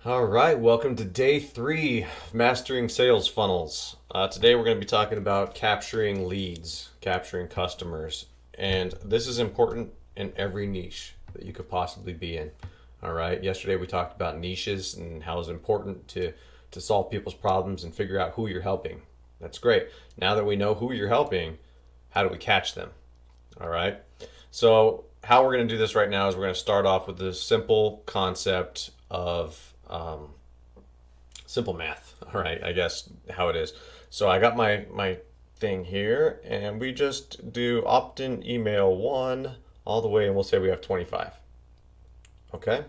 All right, welcome to day 3 of Mastering Sales Funnels. Today we're going to be talking about capturing leads, capturing customers, and this is important in every niche that you could possibly be in. All right, yesterday we talked about niches and how it's important to solve people's problems and figure out who you're helping. That's great. Now that we know who you're helping, how do we catch them? All right, so how we're going to do this right now is we're going to start off with the simple concept of simple math. All right, I guess how it is. So I got my thing here, and we just do opt-in email 1 all the way, and we'll say we have 25. Okay.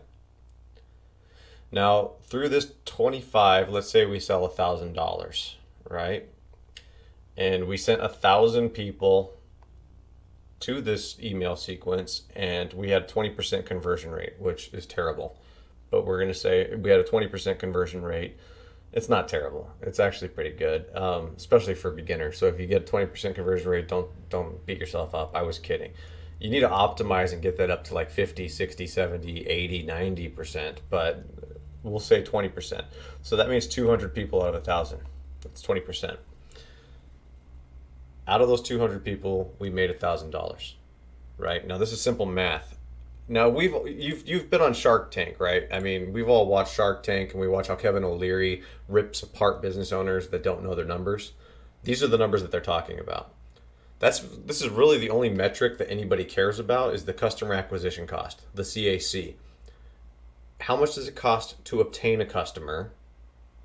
Now through this 25, let's say we sell $1,000, right? And we sent 1,000 people to this email sequence, and we had 20% conversion rate, which is terrible. But we're going to say we had a 20% conversion rate. It's not terrible. It's actually pretty good, especially for beginners. So if you get a 20% conversion rate, don't beat yourself up. I was kidding. You need to optimize and get that up to like 50, 60, 70, 80, 90%, but we'll say 20%. So that means 200 people out of 1,000. That's 20%. Out of those 200 people, we made $1,000, right? Now this is simple math. Now you've been on Shark Tank, right? I mean, we've all watched Shark Tank, and we watch how Kevin O'Leary rips apart business owners that don't know their numbers. These are the numbers that they're talking about. This is really the only metric that anybody cares about is the customer acquisition cost, the CAC. How much does it cost to obtain a customer?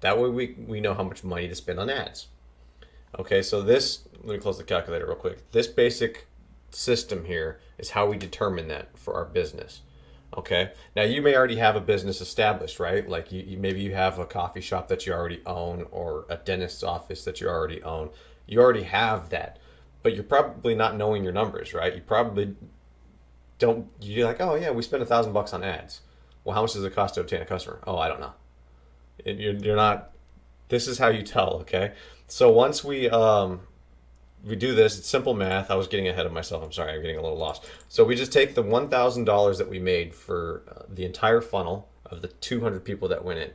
That way we know how much money to spend on ads. Okay, so let me close the calculator real quick. This basic system here is how we determine that for our business. Okay, now you may already have a business established, right? Like maybe you have a coffee shop that you already own, or a dentist's office that you already own. You already have that, but you're probably not knowing your numbers, right? You probably don't. You're like, oh yeah, we spent $1,000 on ads. Well, how much does it cost to obtain a customer? Oh, I don't know. You're not. This is how you tell. Okay, so once we do this, it's simple math. I was getting ahead of myself. I'm sorry, I'm getting a little lost. So we just take the $1,000 that we made for the entire funnel of the 200 people that went in.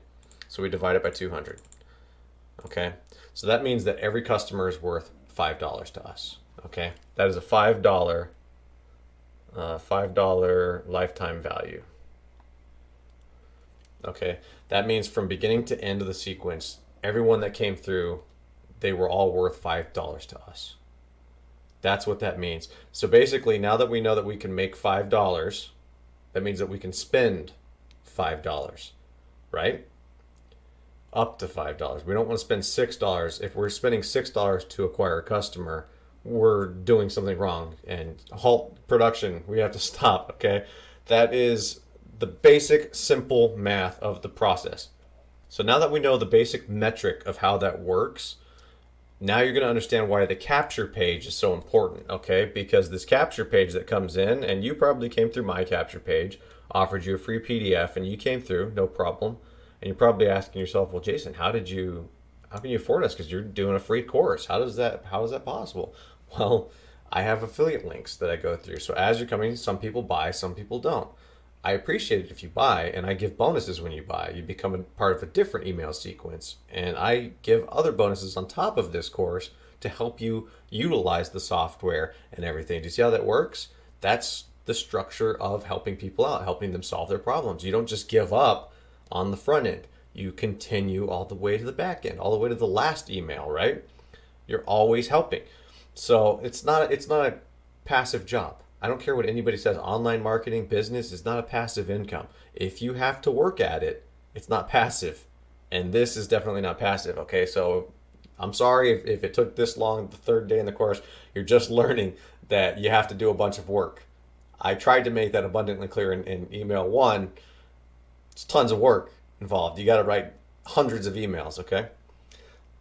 So we divide it by 200. Okay, so that means that every customer is worth $5 to us. Okay, that is a $5 lifetime value. Okay, that means from beginning to end of the sequence, everyone that came through, they were all worth $5 to us. That's what that means. So basically, now that we know that we can make $5, that means that we can spend $5, right? Up to $5. We don't want to spend $6. If we're spending $6 to acquire a customer, we're doing something wrong, and halt production. We have to stop, okay? That is the basic, simple math of the process. So now that we know the basic metric of how that works, now you're going to understand why the capture page is so important, okay? Because this capture page that comes in, and you probably came through my capture page, offered you a free PDF, and you came through, no problem. And you're probably asking yourself, well, Jason, how can you afford us? Because you're doing a free course. How is that possible? Well, I have affiliate links that I go through. So as you're coming, some people buy, some people don't. I appreciate it if you buy, and I give bonuses when you buy. You become a part of a different email sequence, and I give other bonuses on top of this course to help you utilize the software and everything. Do you see how that works? That's the structure of helping people out, helping them solve their problems. You don't just give up on the front end. You continue all the way to the back end, all the way to the last email, right? You're always helping. So it's not a passive job. I don't care what anybody says. Online marketing business is not a passive income. If you have to work at it, it's not passive. And this is definitely not passive. Okay, so I'm sorry if it took this long, the third day in the course. You're just learning that you have to do a bunch of work. I tried to make that abundantly clear in email 1. It's tons of work involved. You got to write hundreds of emails, okay?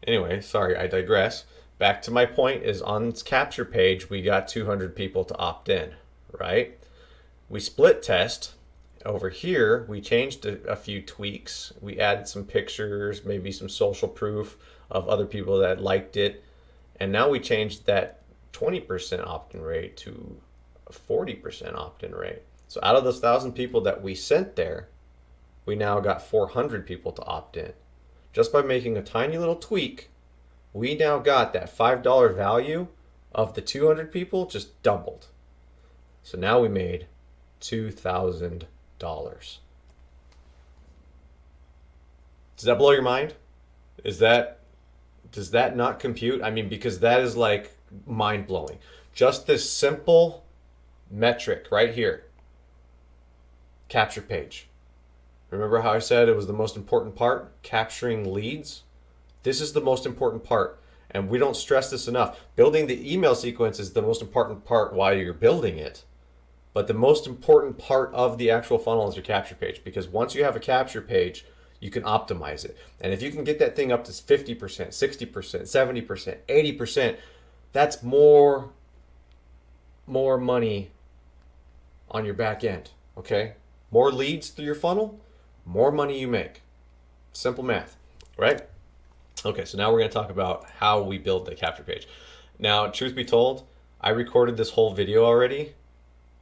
Anyway, sorry, I digress. Back to my point is on this capture page, we got 200 people to opt in, right? We split test. Over here, we changed a few tweaks. We added some pictures, maybe some social proof of other people that liked it. And now we changed that 20% opt-in rate to a 40% opt-in rate. So out of those 1,000 people that we sent there, we now got 400 people to opt in. Just by making a tiny little tweak, we now got that $5 value of the 200 people just doubled. So now we made $2,000. Does that blow your mind? Does that not compute? I mean, because that is like mind blowing. Just this simple metric right here. Capture page. Remember how I said it was the most important part? Capturing leads? This is the most important part. And we don't stress this enough. Building the email sequence is the most important part while you're building it. But the most important part of the actual funnel is your capture page. Because once you have a capture page, you can optimize it. And if you can get that thing up to 50%, 60%, 70%, 80%, that's more money on your back end, okay? More leads through your funnel, more money you make. Simple math, right? Okay, so now we're gonna talk about how we build the capture page. Now, truth be told, I recorded this whole video already,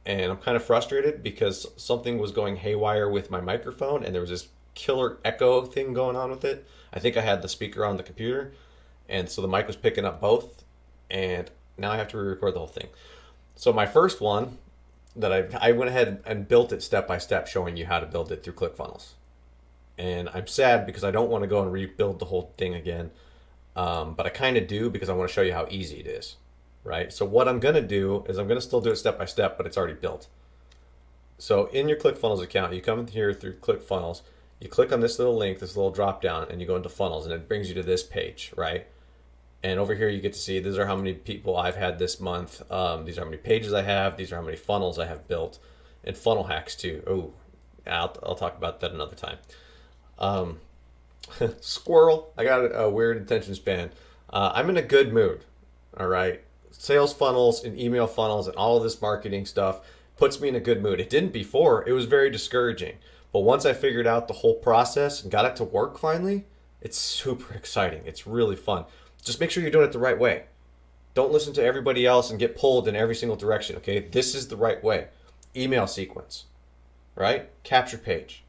and I'm kind of frustrated because something was going haywire with my microphone and there was this killer echo thing going on with it. I think I had the speaker on the computer, and so the mic was picking up both, and now I have to re-record the whole thing. So my first one that I went ahead and built it step by step, showing you how to build it through ClickFunnels. And I'm sad because I don't want to go and rebuild the whole thing again, but I kind of do because I want to show you how easy it is, right? So what I'm going to do is I'm going to still do it step by step, but it's already built. So in your ClickFunnels account, you come here through ClickFunnels, you click on this little link, this little drop down, and you go into funnels, and it brings you to this page, right? And over here you get to see these are how many people I've had this month. These are how many pages I have. These are how many funnels I have built, and funnel hacks too. Oh, I'll talk about that another time. Squirrel. I got a weird attention span. I'm in a good mood. All right. Sales funnels and email funnels and all of this marketing stuff puts me in a good mood. It didn't before. It was very discouraging. But once I figured out the whole process and got it to work finally, it's super exciting. It's really fun. Just make sure you're doing it the right way. Don't listen to everybody else and get pulled in every single direction, okay? This is the right way. Email sequence, right? Capture page.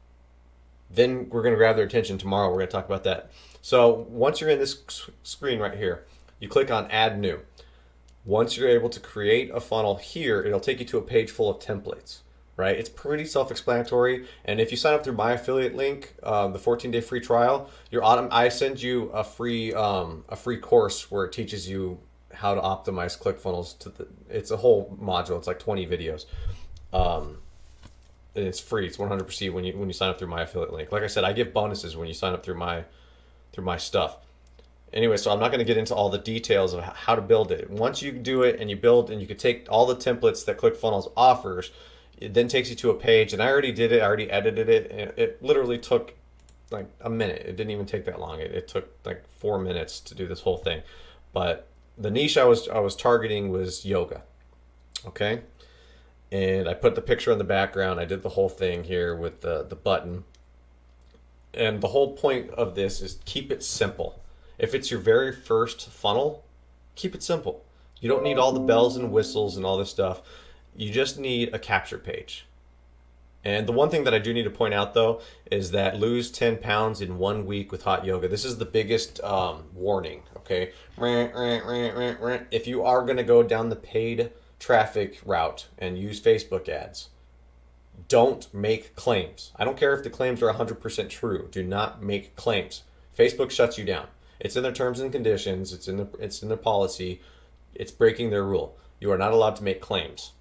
Then we're going to grab their attention tomorrow. We're going to talk about that. So once you're in this screen right here, you click on Add New. Once you're able to create a funnel here, it'll take you to a page full of templates. Right? It's pretty self-explanatory. And if you sign up through my affiliate link, the 14-day free trial, I send you a free course where it teaches you how to optimize ClickFunnels. It's a whole module. It's like 20 videos. And it's free. It's 100% when you sign up through my affiliate link. Like I said, I give bonuses when you sign up through my stuff. Anyway, so I'm not going to get into all the details of how to build it. Once you do it and you build, and you could take all the templates that ClickFunnels offers, it then takes you to a page, and I already did it. I already edited it. And it literally took like a minute. It didn't even take that long. It took like 4 minutes to do this whole thing. But the niche I was targeting was yoga. Okay, and I put the picture in the background. I did the whole thing here with the button. And the whole point of this is keep it simple. If it's your very first funnel, keep it simple. You don't need all the bells and whistles and all this stuff. You just need a capture page. And the one thing that I do need to point out though is that lose 10 pounds in 1 week with hot yoga. This is the biggest warning, okay? If you are gonna go down the paid traffic route and use Facebook ads, don't make claims. I don't care if the claims are 100% true. Do not make claims. Facebook shuts you down. It's in their terms and conditions. It's in their policy. It's breaking their rule. You are not allowed to make claims.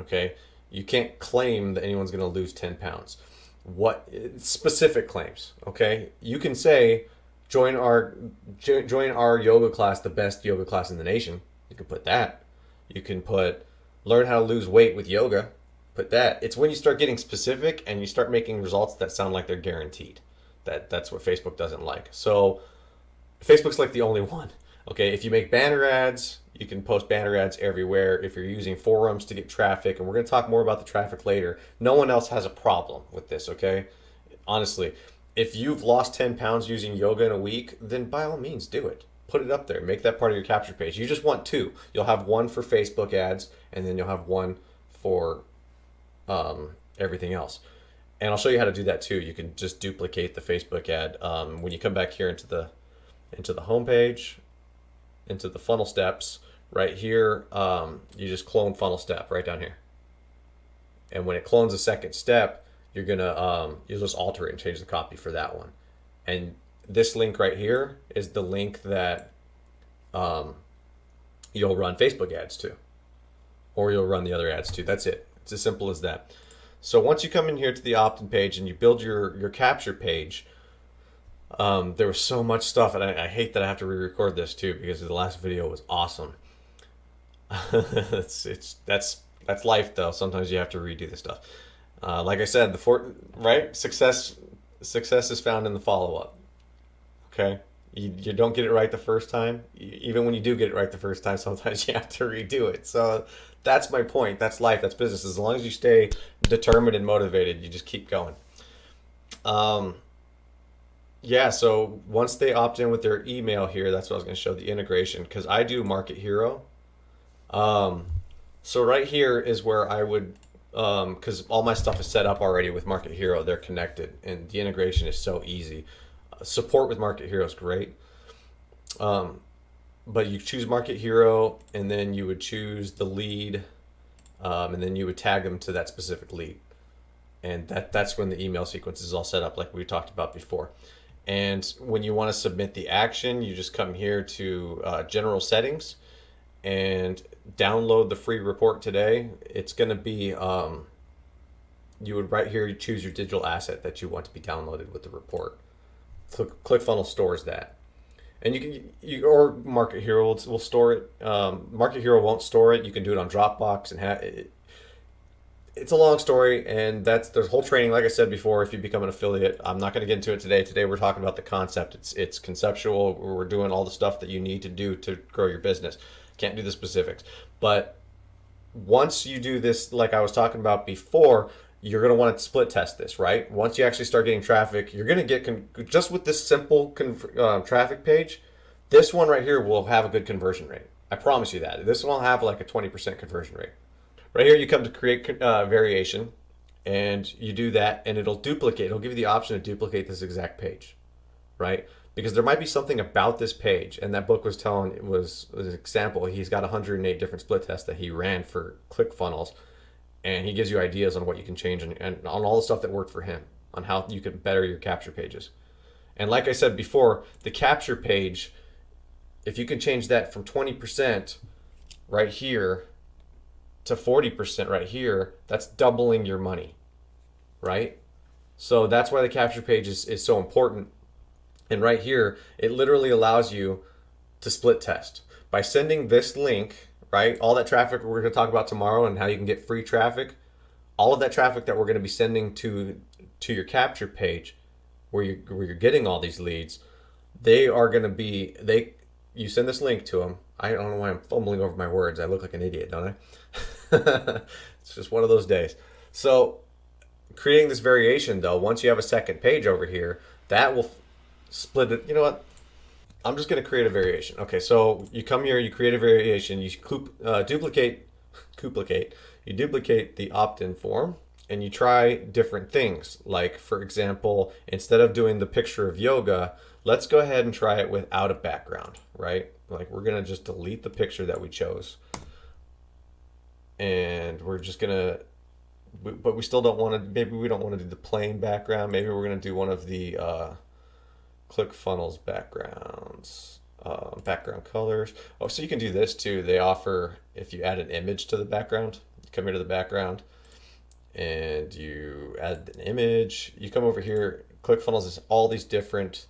Okay, you can't claim that anyone's going to lose 10 pounds. What specific claims? Okay, you can say join our yoga class, the best yoga class in the nation. You can put that. You can put learn how to lose weight with yoga. Put that. It's when you start getting specific and you start making results that sound like they're guaranteed. That's what Facebook doesn't like. So Facebook's like the only one. Okay, if you make banner ads, you can post banner ads everywhere. If you're using forums to get traffic, and we're going to talk more about the traffic later, no one else has a problem with this, okay? Honestly, if you've lost 10 pounds using yoga in a week, then by all means do it. Put it up there. Make that part of your capture page. You just want two. You'll have one for Facebook ads, and then you'll have one for everything else. And I'll show you how to do that too. You can just duplicate the Facebook ad. When you come back here into the home page, into the funnel steps, right here, you just clone funnel step right down here. And when it clones the second step, you're gonna you'll just alter it and change the copy for that one. And this link right here is the link that you'll run Facebook ads to, or you'll run the other ads to. That's it. It's as simple as that. So once you come in here to the opt-in page and you build your capture page, there was so much stuff, and I hate that I have to re-record this too because the last video was awesome. That's life though. Sometimes you have to redo this stuff. Like I said, success is found in the follow-up. Okay, you don't get it right the first time. Even when you do get it right the first time, sometimes you have to redo it. So that's my point. That's life. That's business. As long as you stay determined and motivated, you just keep going. Yeah, so once they opt in with their email here, that's what I was going to show, the integration, because I do Market Hero. So right here is where I would, because all my stuff is set up already with Market Hero, they're connected, and the integration is so easy. Support with Market Hero is great. But you choose Market Hero, and then you would choose the lead, and then you would tag them to that specific lead. And that's when the email sequence is all set up like we talked about before. And when you want to submit the action, you just come here to general settings and download the free report today. It's going to be, you would right here, you choose your digital asset that you want to be downloaded with the report. ClickFunnels stores that. And or Market Hero will store it. Market Hero won't store it. You can do it on Dropbox and have it. It's a long story, and there's whole training, like I said before, if you become an affiliate. I'm not going to get into it today. Today we're talking about the concept. It's conceptual. We're doing all the stuff that you need to do to grow your business. Can't do the specifics. But once you do this, like I was talking about before, you're going to want to split test this, right? Once you actually start getting traffic, you're going to get, just with this simple traffic page, this one right here will have a good conversion rate. I promise you that. This one will have like a 20% conversion rate. Right here, you come to create variation, and you do that, and it'll duplicate. It'll give you the option to duplicate this exact page, right? Because there might be something about this page, and that book was telling, it was an example. He's got 108 different split tests that he ran for ClickFunnels, and he gives you ideas on what you can change and on all the stuff that worked for him, on how you can better your capture pages. And like I said before, the capture page, if you can change that from 20% right here to 40% right here, that's doubling your money, right? So that's why the capture page is so important. And right here, it literally allows you to split test. By sending this link, right, all that traffic we're going to talk about tomorrow and how you can get free traffic, all of that traffic that we're going to be sending to your capture page where you're getting all these leads, they are going to be, you send this link to them. I don't know why I'm fumbling over my words. I look like an idiot, don't I? It's just one of those days. So creating this variation though, once you have a second page over here, that will split it. You know what? I'm just going to create a variation. Okay, so you come here, you create a variation, you duplicate the opt-in form, and you try different things. Like, for example, instead of doing the picture of yoga, let's go ahead and try it without a background, right? Like, we're going to just delete the picture that we chose. And we're just going to, but we still don't want to, maybe we don't want to do the plain background. Maybe we're going to do one of the ClickFunnels backgrounds, background colors. Oh, so you can do this too. They offer, if you add an image to the background, you come here to the background and you add an image. You come over here, ClickFunnels has all these different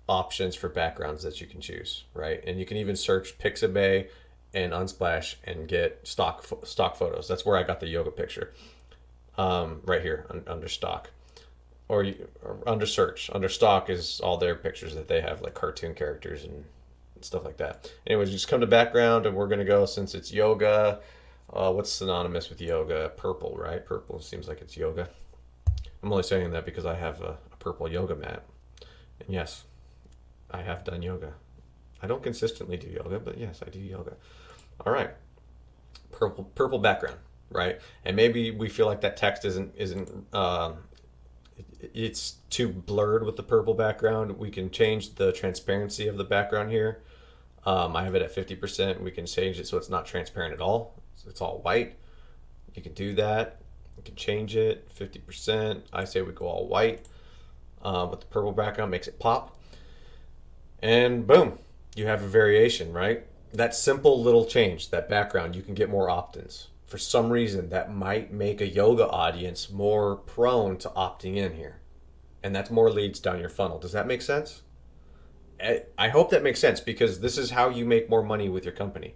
options for backgrounds that you can choose, right? And you can even search Pixabay and Unsplash and get stock photos. That's where I got the yoga picture, right here under stock, or under search. Under stock is all their pictures that they have, like cartoon characters and stuff like that. Anyways, just come to background, and we're gonna go, since it's yoga, what's synonymous with yoga? Purple, right? Purple seems like it's yoga. I'm only saying that because I have a purple yoga mat, and yes, I have done yoga. I don't consistently do yoga, but yes, I do yoga. All right, purple background, right? And maybe we feel like that text isn't it's too blurred with the purple background. We can change the transparency of the background here. I have it at 50%. We can change it so it's not transparent at all. So it's all white. You can do that. You can change it 50%. I say we go all white with the purple background, makes it pop. And boom, you have a variation, right? That simple little change, that background, you can get more opt-ins. For some reason, that might make a yoga audience more prone to opting in here. And that's more leads down your funnel. Does that make sense? I hope that makes sense, because this is how you make more money with your company.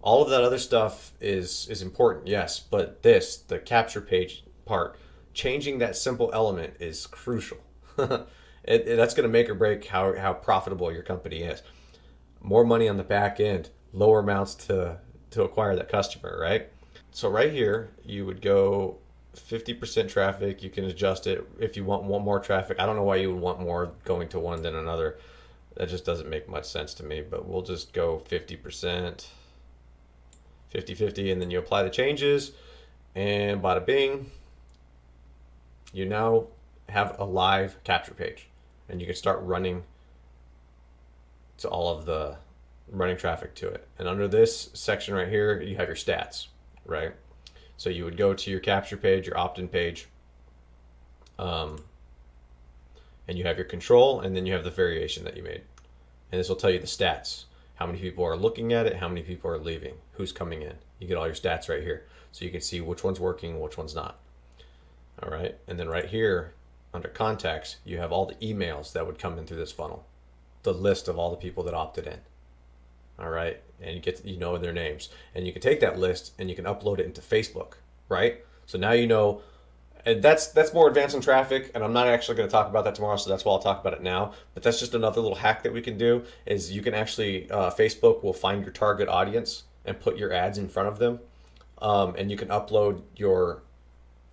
All of that other stuff is important, yes, but the capture page part, changing that simple element is crucial. That's going to make or break how profitable your company is. More money on the back end, lower amounts to acquire that customer, right? So right here, you would go 50% traffic. You can adjust it if you want more traffic. I don't know why you would want more going to one than another. That just doesn't make much sense to me, but we'll just go 50%, 50-50, and then you apply the changes, and bada bing, you now have a live capture page, and you can start running to all of the running traffic to it. And under this section right here, you have your stats, right? So you would go to your capture page, your opt-in page, and you have your control, and then you have the variation that you made. And this will tell you the stats. How many people are looking at it, how many people are leaving, who's coming in. You get all your stats right here. So you can see which one's working, which one's not. All right, and then right here, under contacts, you have all the emails that would come in through this funnel. The list of all the people that opted in. All right, and you know their names. And you can take that list and you can upload it into Facebook, right? So now you know. And that's more advanced in traffic, and I'm not actually going to talk about that tomorrow, so that's why I'll talk about it now. But that's just another little hack that we can do, is you can actually, Facebook will find your target audience and put your ads in front of them, and you can upload your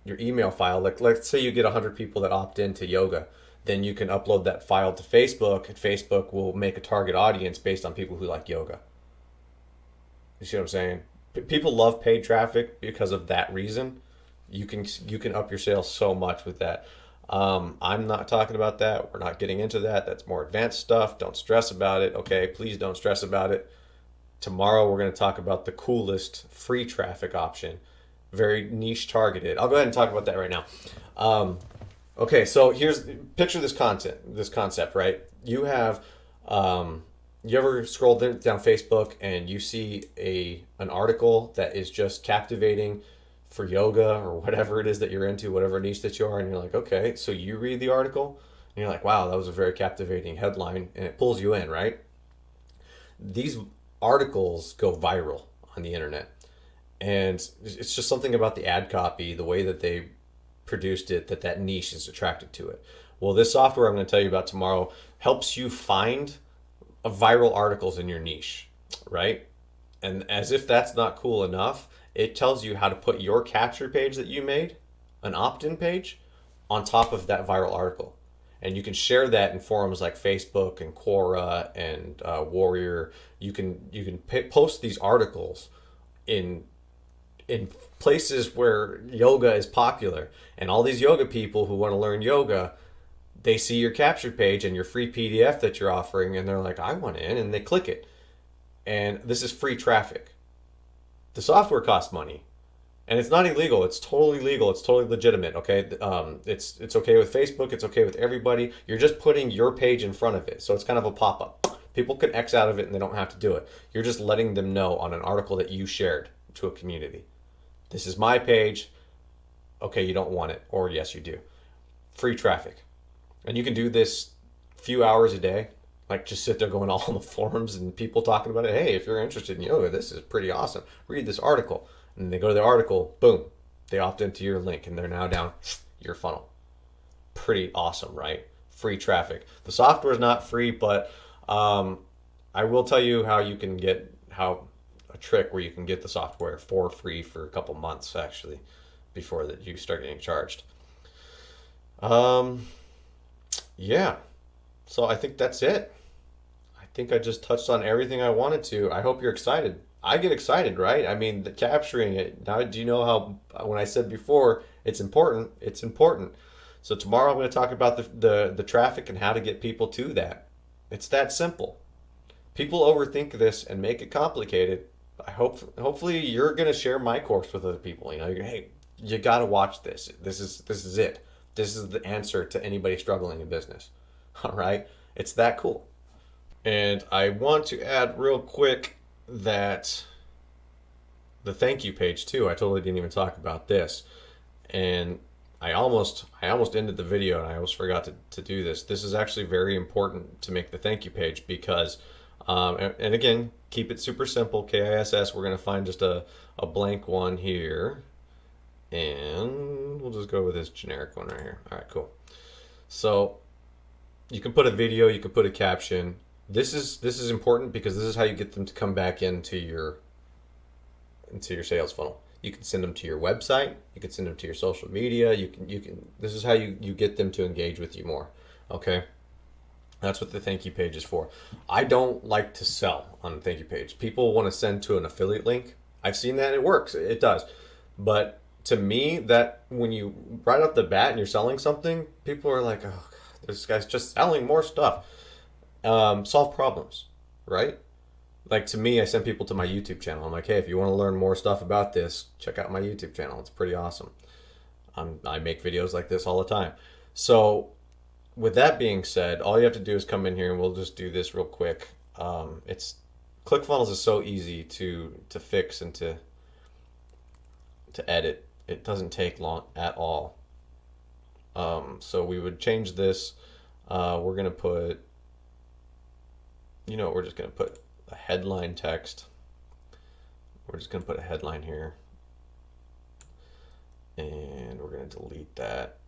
email file. Like, let's say you get 100 people that opt into yoga, then you can upload that file to Facebook, and Facebook will make a target audience based on people who like yoga. You see what I'm saying? People love paid traffic because of that reason. You can up your sales so much with that. I'm not talking about that. We're not getting into that. That's more advanced stuff. Don't stress about it. Okay, please don't stress about it. Tomorrow we're going to talk about the coolest free traffic option, very niche targeted. I'll go ahead and talk about that right now. Okay, so picture this concept, right? You have, you ever scroll down Facebook and you see an article that is just captivating for yoga or whatever it is that you're into, whatever niche that you are, and you're like, okay, so you read the article and you're like, wow, that was a very captivating headline, and it pulls you in, right? These articles go viral on the internet, and it's just something about the ad copy, the way that they produced it, that niche is attracted to it. Well, this software I'm going to tell you about tomorrow helps you find viral articles in your niche, right? And as if that's not cool enough, it tells you how to put your capture page that you made, an opt-in page, on top of that viral article. And you can share that in forums like Facebook and Quora and Warrior. You can post these articles in places where yoga is popular. And all these yoga people who want to learn yoga, they see your capture page and your free PDF that you're offering, and they're like, I want in, and they click it. And this is free traffic. The software costs money, and it's not illegal. It's totally legal. It's totally legitimate. Okay, it's okay with Facebook. It's okay with everybody. You're just putting your page in front of it, so it's kind of a pop-up. People can X out of it, and they don't have to do it. You're just letting them know on an article that you shared to a community. This is my page. Okay, you don't want it, or yes, you do. Free traffic, and you can do this a few hours a day. Like, just sit there going all on the forums and people talking about it. Hey, if you're interested in yoga, this is pretty awesome. Read this article. And they go to the article, boom, they opt into your link, and they're now down your funnel. Pretty awesome, right? Free traffic. The software is not free, but I will tell you a trick where you can get the software for free for a couple months, actually, before that you start getting charged. Yeah. So I think that's it. I think I just touched on everything I wanted to. I hope you're excited. I get excited, right? I mean, capturing it. Now, do you know how, when I said before, it's important, it's important. So tomorrow I'm going to talk about the traffic and how to get people to that. It's that simple. People overthink this and make it complicated. Hopefully you're going to share my course with other people. You know, hey, you got to watch this. This is it. This is the answer to anybody struggling in business. All right? It's that cool. And I want to add real quick that the thank you page too. I totally didn't even talk about this. And I almost ended the video and I almost forgot to do this. This is actually very important to make the thank you page because and again, keep it super simple. KISS, we're going to find just a blank one here. And we'll just go with this generic one right here. All right, cool. So you can put a video, you can put a caption. This is important because this is how you get them to come back into your sales funnel. You can send them to your website, you can send them to your social media, you can this is how you get them to engage with you more. Okay? That's what the thank you page is for. I don't like to sell on the thank you page. People want to send to an affiliate link. I've seen that, it works. It does. But to me, that when you right off the bat and you're selling something, people are like, "Oh, God, this guy's just selling more stuff." Solve problems, right? Like to me, I send people to my YouTube channel. I'm like, hey, if you want to learn more stuff about this, check out my YouTube channel. It's pretty awesome. I make videos like this all the time. So with that being said, all you have to do is come in here and we'll just do this real quick. It's ClickFunnels is so easy to fix and to edit. It doesn't take long at all. So we would change this. We're gonna put, we're just gonna put a headline text. We're just gonna put a headline here, and we're gonna delete that.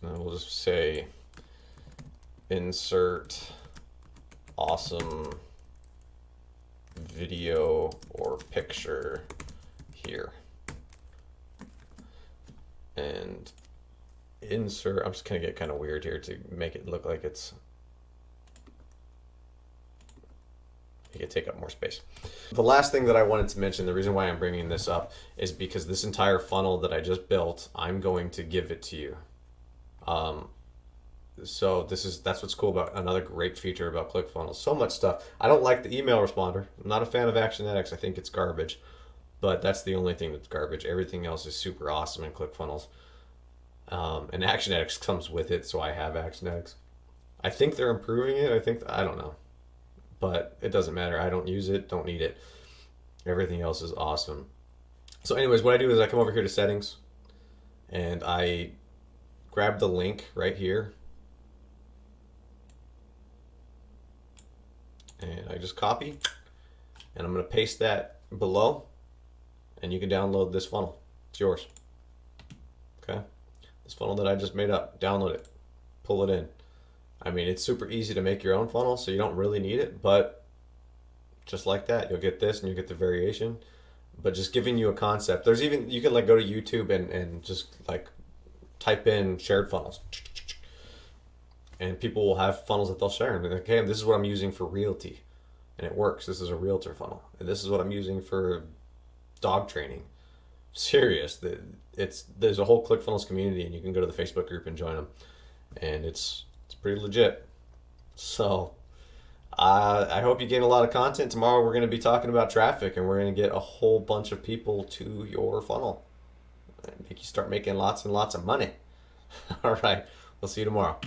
And we'll just say, insert awesome video or picture here. And insert, I'm just gonna get kind of weird here to make it look like it's, you can take up more space. The last thing that I wanted to mention, the reason why I'm bringing this up is because this entire funnel that I just built, I'm going to give it to you. So that's what's cool about another great feature about ClickFunnels. So much stuff. I don't like the email responder. I'm not a fan of Actionetics. I think it's garbage, but that's the only thing that's garbage. Everything else is super awesome in ClickFunnels. And Actionetics comes with it, so I have Actionetics. I think they're improving it. I don't know. But it doesn't matter. I don't use it, don't need it. Everything else is awesome. So anyways, what I do is I come over here to settings and I grab the link right here and I just copy and I'm going to paste that below and you can download this funnel. It's yours. Okay? This funnel that I just made up, download it, pull it in. I mean, it's super easy to make your own funnel, so you don't really need it, but just like that, you'll get this and you'll get the variation, but just giving you a concept. There's even, you can like go to YouTube and just like type in shared funnels and people will have funnels that they'll share and they're like, hey, this is what I'm using for realty and it works. This is a realtor funnel and this is what I'm using for dog training. Serious. There's a whole ClickFunnels community and you can go to the Facebook group and join them and it's pretty legit. So I hope you gain a lot of content. Tomorrow we're going to be talking about traffic and we're going to get a whole bunch of people to your funnel and make you start making lots and lots of money. All right, we'll see you tomorrow.